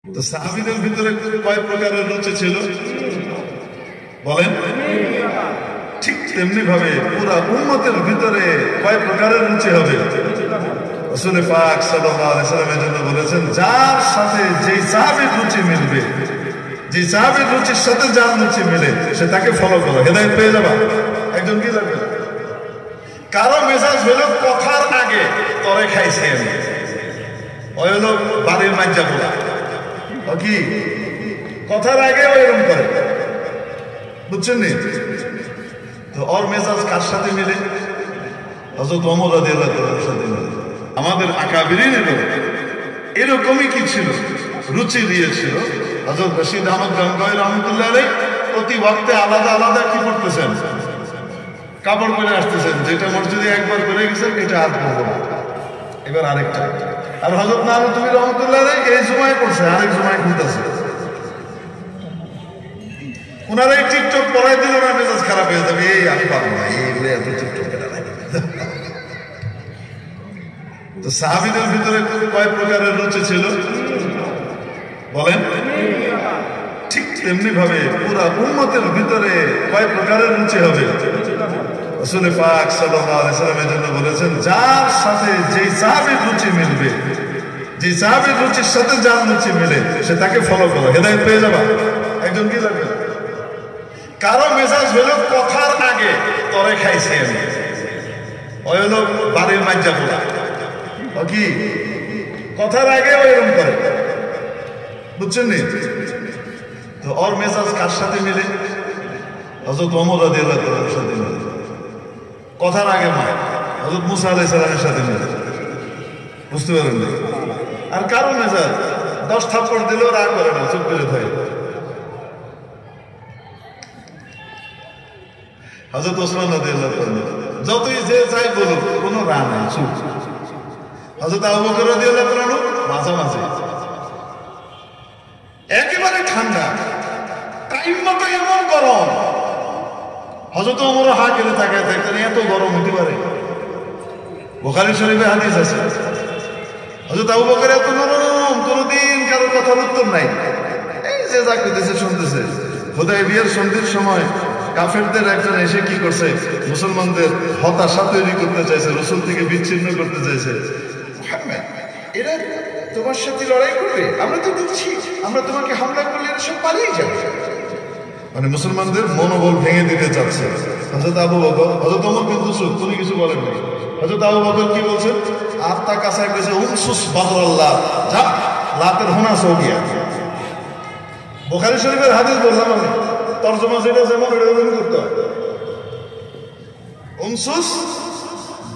তো সাহাবীদের ভিতরে কয় প্রকারের রুচি ছিল বলেন? ঠিক তেমনি ভাবে পুরা উম্মতের ভিতরে কয় প্রকারের রুচি হবে? রাসূল পাক সাল্লাল্লাহু আলাইহি ওয়াসাল্লামের জন্য বলেছেন, যার সাথে যে সাহাবীর রুচি মিলবে, যে সাহাবীর রুচির সাথে যার রুচি মিলে, সে তাকে ফলো করো, হেদায়েত পেয়ে যাবা। একজন কি লাগবে? কারো মেজাজ হলো কথার আগে তরে খাইছে আমি, ওই হলো বাড়ির মাজ্জা পোলা, ও কি কথার আগে ওই এরকম করে, বুঝছেন নি? তো ওর মেজাজ কার সাথে মিলে? হযরত ওমর রাদিয়াল্লাহু তাআলার সাথে মিলে। আমাদের আকাবিরিনেরও এরকমই কি ছিল, রুচি দিয়েছিল। হযরত রশিদ আহমদ গঙ্গোহী রহমাতুল্লাহ আলাইহি প্রতি ওয়াক্তে আলাদা আলাদা কি করতেছেন? কাপড় পরে আসতেছেন, যেটা মসজিদে একবার করে গেছেন এটা আর করবো না, এবার আরেকটা। আর হযরত নানুতুবি রহমাতুল্লাহ আলাইহি এই জুমায় করছে, আরেক জুমায় খুলতেছে। ওনারা এই টিকটক পড়াই দিলে ওনার মেজাজ খারাপ হয়ে যাবে, এই আমি পারবো না, এইগুলো এত টিকটক করা লাগে। তো সাহাবীদের ভিতরে কয় প্রকারের রুচি ছিল বলেন? ঠিক তেমনি ভাবে পুরা উম্মতের ভিতরে কয় প্রকারের রুচি হবে? রাসূল পাক সাল্লাল্লাহু আলাইহি ওয়াসাল্লামের জন্য বলেছেন, যার সাথে যে সাহাবীর রুচি মিলবে, যে সাহাবীর রুচির সাথে যার রুচি মিলে, সে তাকে ফলো করো, হেদায়েত পেয়ে যাবা। একজন কি লাগবে? কারো মেজাজ হলো কথার আগে তরে খাইছে আমি, ওই হলো বাড়ির মাজ্জা পোলা, ও কি কথার আগে ওই এরকম করে, বুঝছেন নি? তো ওর মেজাজ কার সাথে মিলে? হযরত ওমর রাদিয়াল্লাহু তাআলার সাথে মিলে। কথার আগে মায় হযরত মুসা আলাইহিস সালামের সাথে মিলে, বুঝতে পারেন না? আর কারো মেজাজ 10 থাপ্পড় দিলেও রাগ করে না, চুপ করে থাকে। হযরত ওসমান রাদিয়াল্লাহু তাআলা যতই যে চাই বলুক, কোনো রাগ নাই, চুপ। হযরত আবু বকর রাদিয়াল্লাহু তাআলা মাঝামাঝি, একেবারে ঠান্ডা, টাইম মতো এমন গরম। হযরত ওমর হা করে তাকায় থাকতেন, এত গরম হতে পারে? বুখারী শরীফে হাদিস আছে, হযরত আবু বকর এত নরম, কোনদিন কারো কথার উত্তর নাই, এই যে যা কইতেছে শুনতেছে। হুদায়বিয়ার সন্ধির সময় কাফেরদের একজন এসে কি করছে, মুসলমানদের হতাশা তৈরি করতে চাইছে, রাসূল থেকে বিচ্ছিন্ন করতে চাইছে। মুহাম্মদ, এরা তোমার সাথে লড়াই করবে? আমরা তো দিচ্ছি, আমরা তোমাকে হামলা করলে এরা সব পালিয়ে যাবে। মানে মুসলমানদের মনোবল ভেঙে দিতে চাচ্ছে। হযরত আবু বকর, হযরত ওমর কিন্তু চুপ, উনি কিছু বলেন না। হযরত আবু বকর কি বলছেন? আত্মা কাছে গেছে, উনসুস বাদরাল্লাহ, যা লাতের হুনাস হো গিয়া। বুখারী শরীফের হাদিস বললাম আমি, তরজমা যেটা যেমন এটা যেমন করতে হয়। উনসুস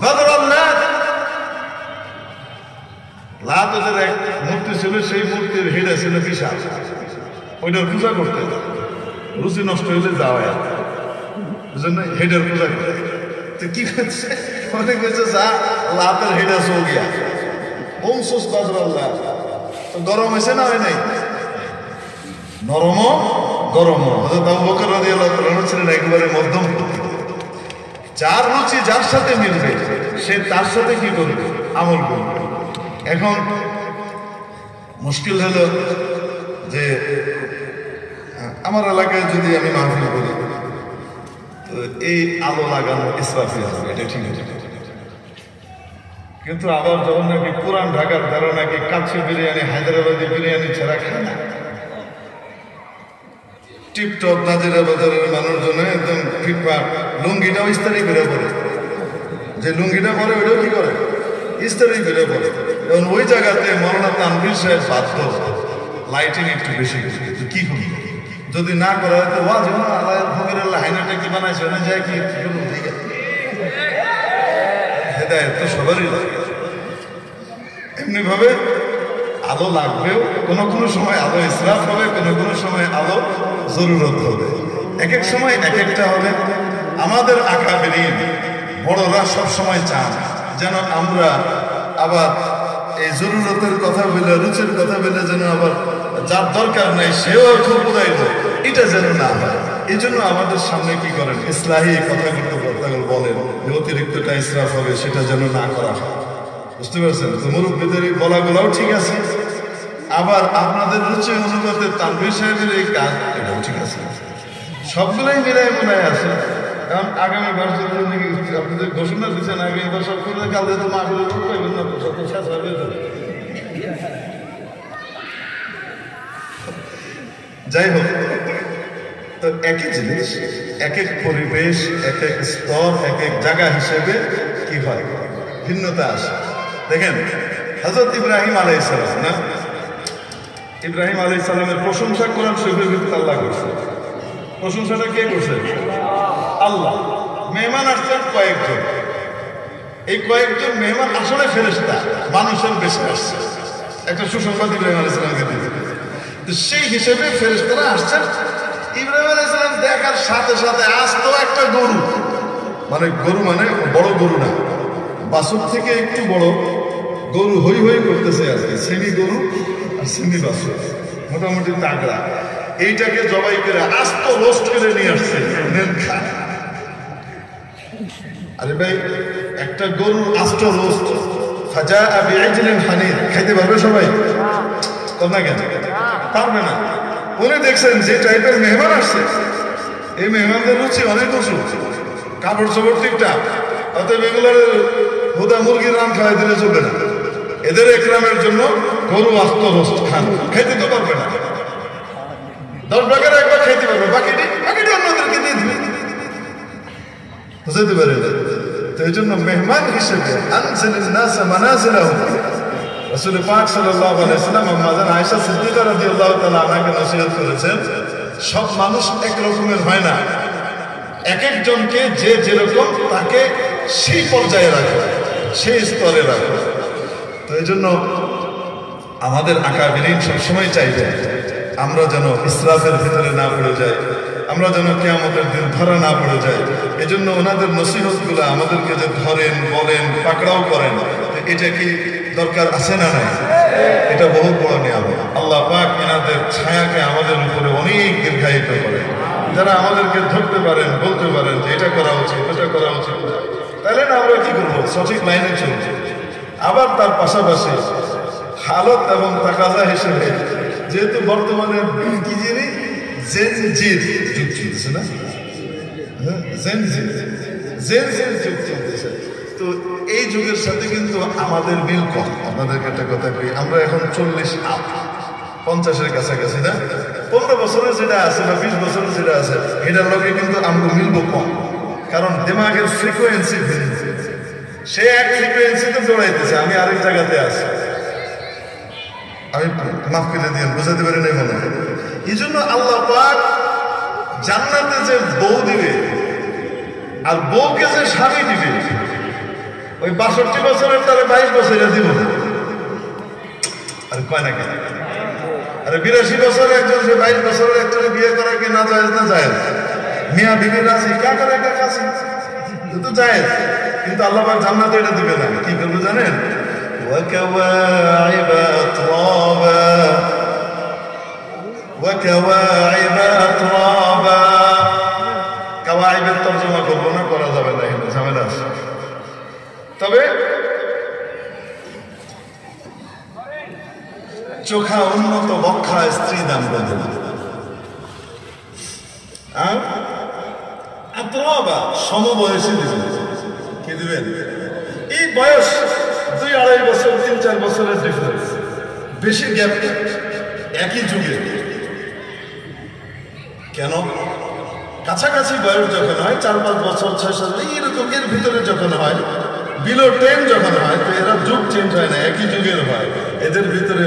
বাদরাল্লাহ, লাত ওদের এক মূর্তি ছিল, সেই মূর্তির হেডে ছিল বিশাল, ওইটার পূজা করতে, রুচি নষ্ট হইলে যাওয়া, বুঝলেন না? হেডের পূজা করে। তো কি করছে, অনেক হয়েছে যা লাতের হেডে চল গিয়া, উনসুস বাদরাল্লাহ। তো গরম হয়েছে না হয় নাই? নরমও গরমও। হযরত আবু বকর রাদিয়াল্লাহু তাআলা ছিলেন একেবারে মধ্যম। যার রুচি যার সাথে মিলবে, সে তার সাথে কি করবে? আমল করবে। এখন মুশকিল হলো যে আমার এলাকায় যদি আমি মাহফিল করি, তো এই আলো লাগানো ইসরাফি আছে, এটা ঠিক আছে। কিন্তু আবার যখন নাকি পুরান ঢাকার তারা নাকি কাচ্চি বিরিয়ানি, হায়দ্রাবাদি বিরিয়ানি ছাড়া খায় না, টিপটপ নাজিরা বাজারের মানুষজন একদম ফিটফাট, লুঙ্গিটাও ইস্তারি করে পড়ে, যে লুঙ্গিটা পরে ওইটাও কি করে? ইস্তারি করে পড়ে। এখন ওই জায়গাতে মৌলানা তানভীর সাহেব বাধ্য লাইটিং একটু বেশি করে, কি হবে? যদি না করা হয় তো ওয়াজ আল্লাহ ফকিরের লাইনাটা কি বানাইছে না যায় কি হেদায়েত তো সবারই লাগে। এমনি ভাবে আলো লাগবেও, কোনো কোনো সময় আলো ইসরাফ হবে, কোনো কোনো সময় আলো জরুরত হবে, এক এক সময় এক একটা হবে। আমাদের আকাবিরিন বড়রা সব সময় চান যেন আমরা আবার এই জরুরতের কথা বলে, রুচির কথা বলে যেন আবার যার দরকার নাই সেও খুব উদাইল, এটা যেন না হয়। এই জন্য আমাদের সামনে কি করেন, ইসলাহি কথাগুলো বলেন যে অতিরিক্তটা ইসরাফ হবে, সেটা যেন না করা হয়, বুঝতে পারছেন? তো মুরব্বীদের এই বলাগুলাও ঠিক আছে, আবার আপনাদের রুচি অনুপাতে তানভীর সাহেবের এই কাজ, এটাও ঠিক আছে, সবগুলোই মিলাই মনে আছে। কারণ আগামী বার আপনাদের ঘোষণা দিচ্ছেন, আগামী বার সব করে কাল যেহেতু মাহফিলের লোক পাইবেন না, সব শেষ হবে। যাই হোক, তো একই জিনিস এক এক পরিবেশ, এক এক স্তর, এক এক জায়গা হিসেবে কি হয়, ভিন্নতা আসে। দেখেন হযরত ইব্রাহিম আলাইহিস সালাম না, ইব্রাহিম আলাইহিস সালামের প্রশংসা কোরআন শরীফের ভিতরে আল্লাহ করছে। প্রশংসাটা কে করছে? আল্লাহ। মেহমান আসছেন কয়েকজন, এই কয়েকজন মেহমান আসলে ফেরেশতা, মানুষের বেশি আসছে। একটা সুসংবাদ ইব্রাহিম আলাইহিস সালামকে দিতে, তো সেই হিসেবে ফেরেশতারা আসছেন। ইব্রাহিম আলাইহিস সালাম দেখার সাথে সাথে আসতো একটা গরু, মানে গরু মানে বড় গরু না, বাছুর থেকে একটু বড় গরু হই হই করতেছে আজকে, সেমি গরু আর সেমি বাছুর, মোটামুটি তাগড়া। এইটাকে জবাই করে আস্ত রোস্ট করে নিয়ে আসছে, নেন খা। আরে ভাই, একটা গরু আস্ত রোস্ট, ফাজা বিআজলিন হানির, খাইতে পারবে সবাই? না কেন পারবে না? উনি দেখছেন যে টাইপের মেহমান আসছে, এই মেহমানদের রুচি অনেক উঁচু, কাপড় চোপড় ঠিকঠাক, অতএব এগুলোর হুদা মুরগির রান খাওয়াই দিলে চলবে না। এদের একরামের জন্য গরু আস্ত রোস্ট খান, খাইতে তো পারবে না, 10 ভাগের একবার খাইতে পারবে, বাকিটি অন্যদেরকে দিয়ে দিবে, বুঝতে পারে। তো এই জন্য মেহমান হিসেবে আনজিলিন নাস মানাজিলাহুম, রাসূল পাক সাল্লাল্লাহু আলাইহি ওয়াসাল্লাম আম্মাজান আয়েশা সিদ্দিকা রাদিয়াল্লাহু তাআলা আনহাকে নসিহত করেছেন, সব মানুষ এক রকমের হয় না, এক একজনকে যে যেরকম তাকে সেই পর্যায়ে রাখো, সেই স্তরে রাখো। তো এই জন্য আমাদের আকাবিরিন সবসময় চাইবে আমরা যেন ইসরাফের ভিতরে না পড়ে যাই, আমরা যেন কিয়ামতের দিন ধরা না পড়ে যাই। এজন্য ওনাদের নসিহতগুলো আমাদেরকে যে ধরেন, বলেন, পাকড়াও করেন, এটা কি দরকার আছে না নাই? এটা বহু বড় নিয়ামত। আল্লাহ পাক এনাদের ছায়াকে আমাদের উপরে অনেক দীর্ঘায়িত করে। যারা আমাদেরকে ধরতে পারেন, বলতে পারেন যে এটা করা উচিত, ওটা করা উচিত, তাহলে না আমরা কি করবো? সঠিক লাইনে চলছি। আবার তার পাশাপাশি হালত এবং তাকাজা হিসেবে, যেহেতু বর্তমানে কি জিনিস জেনজির যুগ চলতেছে না, জেনজির যুগ চলতেছে, তো এই যুগের সাথে কিন্তু আমাদের মিল কম। আপনাদেরকে একটা কথা কই, আমরা এখন 40 আপ 50-এর কাছাকাছি না, 15 বছরে যেটা আছে বা 20 বছরে যেটা আছে, এটার লগে কিন্তু আমরা মিলবো কম, কারণ দিমাগের ফ্রিকোয়েন্সি ভিন্ন। সে এক ফ্রিকোয়েন্সিতে দৌড়াইতেছে, আমি আরেক জায়গাতে আছি। আমি মাফ করে দিয়ে বোঝাতে পারি না মনে হয়। এই জন্য আল্লাহ পাক জান্নাতে যে বউ দিবে আর বউকে যে স্বামী দিবে, ওই 62 বছরের তারা 22 বছরে দিব না। আরে কয় না কেন? আরে 82 বছরে একজন, সে 22 বছরের একজনে বিয়ে করা কি না জায়েজ? না জায়েজ। মিয়া বিবি রাজি, কা করে কা কাছে তো জায়েজ, কিন্তু আল্লাহ পাক জান্নাতে এটা দিবে না। কি করবে জানেন? وكواعب أترابا وكواعب أترابا। কাওয়াইবের তরজমা করবো না, করা যাবে না, এখানে ঝামেলা আছে। তবে চোখা উন্নত বক্ষা স্ত্রী দান করবে না। আতরাবা সমবয়সী দিবেন। কি দিবেন? এই বয়স 2-2.5 বছর, 3-4 বছরের ডিফারেন্স, বেশি গ্যাপ, একই যুগে। কেন? কাছাকাছি বয়স যখন হয়, 4-5 বছর, 6-7 এইরকম, এর ভিতরে যখন হয়, বিলো 10 যখন হয়, তো এরা যুগ চেঞ্জ হয় না, একই যুগের হয়। এদের ভিতরে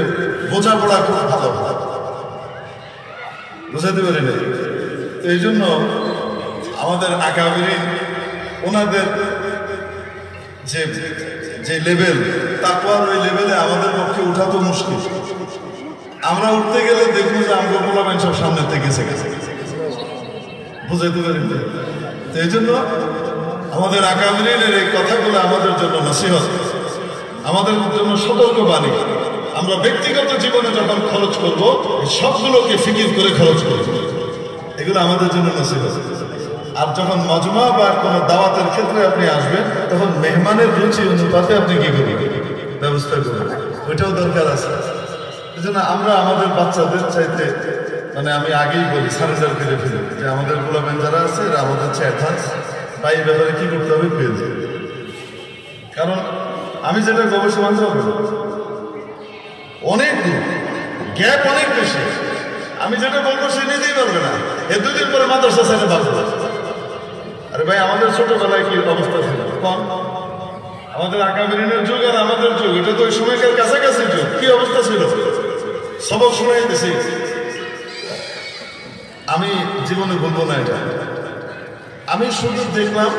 বোঝাপড়া খুব ভালো হয়, বুঝাতে পারি না। তো এই জন্য আমাদের আকাবিরিন, ওনাদের যে যে লেভেল, তাকওয়ার ওই লেভেলে আমাদের পক্ষে উঠা তো মুশকিল। আমরা উঠতে গেলে দেখবো যে আমগো পোলাপাইন সব সামনে থেকে গেছে, বুঝাইতে পারি না। তো এই জন্য আমাদের আকাবিরিনের এই কথাগুলো আমাদের জন্য নসিহত, আমাদের জন্য সতর্কবাণী। আমরা ব্যক্তিগত জীবনে যখন খরচ করব, সবগুলোকে ফিকির করে খরচ করব, এগুলো আমাদের জন্য নসিহত। আর যখন মজমা বা কোনো দাওয়াতের ক্ষেত্রে আপনি আসবেন, তখন মেহমানের রুচি অনুপাতে আপনি কি করবেন, ব্যবস্থা করবেন, ওইটাও দরকার আছে। এই জন্য আমরা আমাদের বাচ্চাদের চাইতে মানে আমি আগেই বলি সারেন্ডার করে ফেলি যে আমাদের গোলামেন যারা আছে এরা আমাদের চেয়ে অ্যাডভান্স, তাই এই ব্যাপারে কি করতে হবে পেয়ে। কারণ আমি যেটা গবেষণা হবে অনেক দূর, গ্যাপ অনেক বেশি। আমি যেটা বলবো সে নিতেই পারবে না, এর দুদিন পরে মাদ্রাসা ছেড়ে বাঁচবে। আরে ভাই আমাদের ছোটবেলায় কি অবস্থা ছিল কম, আমাদের আকাবিরিনের যুগ আর আমাদের যুগ এটা তো ওই সময়কার কাছাকাছি যুগ, কি অবস্থা ছিল সবক শোনাই দিছি। আমি জীবনে বলবো না এটা, আমি শুধু দেখলাম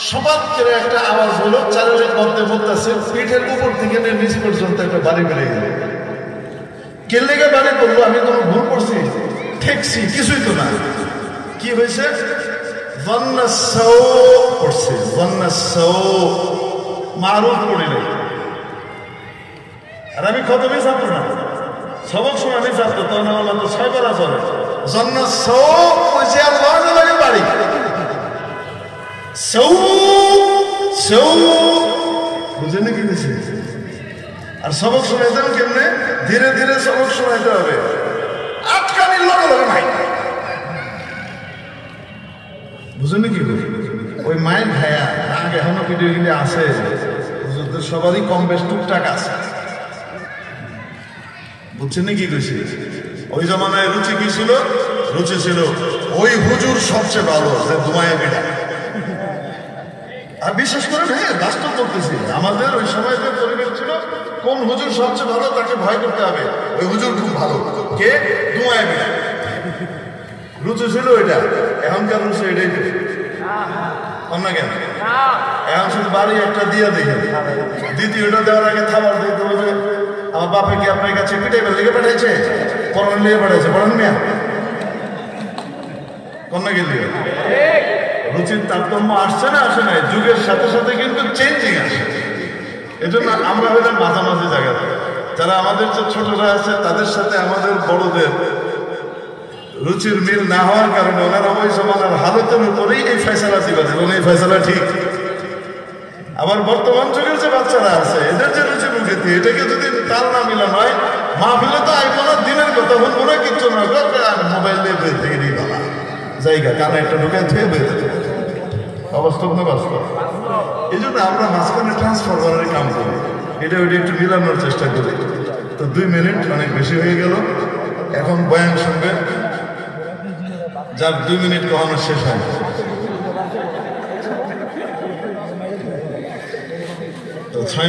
সবাক করে একটা আওয়াজ হলো, চারিদিক মধ্যে মধ্যে পিঠের উপর থেকে নিচ পর্যন্ত একটা বাড়ি বেড়ে গেল। কেলেগে বাড়ি করলো, আমি কোনো ভুল করছি ঠেকছি কিছুই তো না, কি হয়েছে পড়ছে মারুফ পড়ি নাই। আর আমি খতমই ছাত্র না, সবক সময় আমি ছাত্র, তখন আমার তো 6 পারা চলে। বাড়ি বুঝে নাকি বেশি। আর সবক শোনাইতাম কেমনে, ধীরে ধীরে সবক শোনাইতে হবে, আটকানির লগে লগে নাই। বুঝে নাকি ওই মায়ের ভাইয়া রাগ এখনো ভিডিও কিনে আছে, সবারই কম বেশ টুকটাক আছে। বুঝছেন নাকি বেশি। ওই জমানায় রুচি কি ছিল, রুচি ছিল ওই হুজুর সবচেয়ে ভালো যে ঘুমায় বেড়া। আর বিশেষ করে হ্যাঁ বাস্তব করতেছি, আমাদের ওই সময় যে পরিবেশ ছিল, কোন হুজুর সবচেয়ে ভালো তাকে ভয় করতে হবে, ওই হুজুর খুব ভালো, কে ঘুমায় বেড়া। রুচি ছিল ওইটা, এখনকার রুচি এটাই তো না কেন। এখন শুধু বাড়ি একটা দিয়ে দেখেন, দ্বিতীয়টা দেওয়ার আগে খাবার দিতে হবে। আমার বাপে কি আপনার কাছে পিঠে লেগে পাঠাইছে, পড়ান লেগে পাঠাইছে, পড়ান মিয়া কন্যা গেলে। রুচির তারতম্য আসছে না, আসে নাই, যুগের সাথে সাথে কিন্তু চেঞ্জিং আসে। এজন্য আমরা হইলাম মাঝামাঝি জায়গাতে, যারা আমাদের যে ছোটরা আছে তাদের সাথে আমাদের বড়দের রুচির মিল না হওয়ার কারণে ওনারা ওই জমানার হালতের উপরেই এই ফয়সালা দিবেন এবং এই ফয়সালা ঠিক। আবার বর্তমান যুগের যে বাচ্চারা আছে এদের যে রুচি প্রকৃতি, এটাকে যদি তাল না মিলান হয়, মাহফিলে তো আইফোন দিনের কথা বলবো না, কিচ্ছু না, মোবাইল দিয়ে বের থেকে নিয়ে বলা জায়গা কানে একটা ঢুকে থেকে বের অবাস্তব না বাস্তব। এই জন্য আমরা মাঝখানে ট্রান্সফার করার কাম করি, এটা ওইটা একটু মিলানোর চেষ্টা করি। তো 2 মিনিট অনেক বেশি হয়ে গেল, এখন বয়ান শুনবে, যার 2 মিনিট কখনো শেষ হয়। তো 6